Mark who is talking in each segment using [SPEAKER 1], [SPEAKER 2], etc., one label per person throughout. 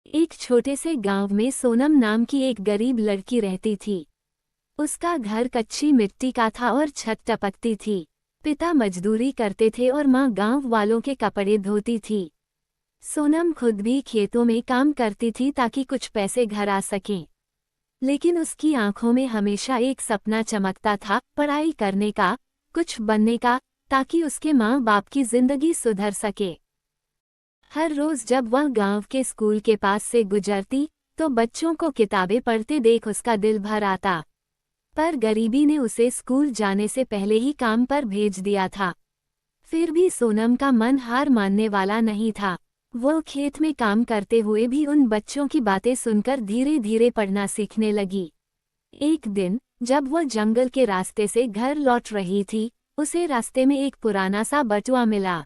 [SPEAKER 1] एक छोटे से गांव में सोनम नाम की एक गरीब लड़की रहती थी। उसका घर कच्ची मिट्टी का था और छत टपकती थी। पिता मजदूरी करते थे और माँ गांव वालों के कपड़े धोती थी। सोनम खुद भी खेतों में काम करती थी ताकि कुछ पैसे घर आ सकें। लेकिन उसकी आंखों में हमेशा एक सपना चमकता था, पढ़ाई करने का, कुछ बनने का, ताकि उसके माँ बाप की जिंदगी सुधर सके। हर रोज जब वह गांव के स्कूल के पास से गुजरती तो बच्चों को किताबें पढ़ते देख उसका दिल भर आता। पर गरीबी ने उसे स्कूल जाने से पहले ही काम पर भेज दिया था। फिर भी सोनम का मन हार मानने वाला नहीं था। वो खेत में काम करते हुए भी उन बच्चों की बातें सुनकर धीरे धीरे पढ़ना सीखने लगी। एक दिन जब वह जंगल के रास्ते से घर लौट रही थी, उसे रास्ते में एक पुराना सा बटुआ मिला।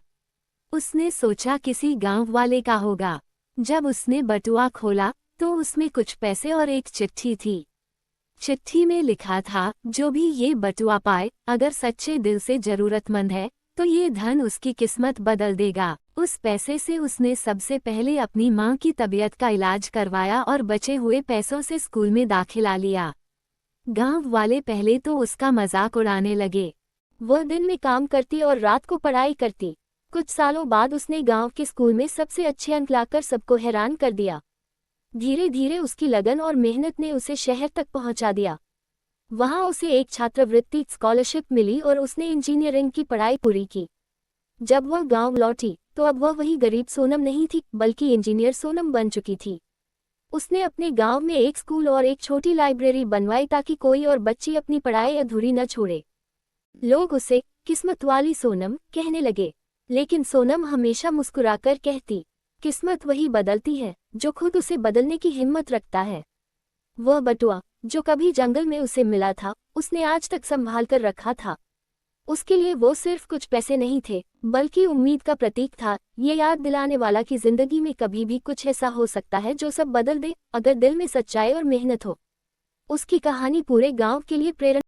[SPEAKER 1] उसने सोचा किसी गांव वाले का होगा। जब उसने बटुआ खोला तो उसमें कुछ पैसे और एक चिट्ठी थी। चिट्ठी में लिखा था, जो भी ये बटुआ पाए, अगर सच्चे दिल से जरूरतमंद है तो ये धन उसकी किस्मत बदल देगा। उस पैसे से उसने सबसे पहले अपनी माँ की तबीयत का इलाज करवाया और बचे हुए पैसों से स्कूल में दाखिला लिया। गांव वाले पहले तो उसका मजाक उड़ाने लगे। वह दिन में काम करती और रात को पढ़ाई करती। कुछ सालों बाद उसने गांव के स्कूल में सबसे अच्छे अंक लाकर सबको हैरान कर दिया। धीरे धीरे उसकी लगन और मेहनत ने उसे शहर तक पहुंचा दिया। वहां उसे एक छात्रवृत्ति स्कॉलरशिप मिली और उसने इंजीनियरिंग की पढ़ाई पूरी की। जब वह गांव लौटी तो अब वह वही गरीब सोनम नहीं थी, बल्कि इंजीनियर सोनम बन चुकी थी। उसने अपने गांव में एक स्कूल और एक छोटी लाइब्रेरी बनवाई ताकि कोई और बच्ची अपनी पढ़ाई अधूरी न छोड़े। लोग उसे किस्मत वाली सोनम कहने लगे, लेकिन सोनम हमेशा मुस्कुराकर कहती, किस्मत वही बदलती है जो खुद उसे बदलने की हिम्मत रखता है। वह बटुआ जो कभी जंगल में उसे मिला था, उसने आज तक संभाल कर रखा था। उसके लिए वो सिर्फ कुछ पैसे नहीं थे, बल्कि उम्मीद का प्रतीक था। ये याद दिलाने वाला कि जिंदगी में कभी भी कुछ ऐसा हो सकता है जो सब बदल दे, अगर दिल में सच्चाई और मेहनत हो। उसकी कहानी पूरे गांव के लिए प्रेरणा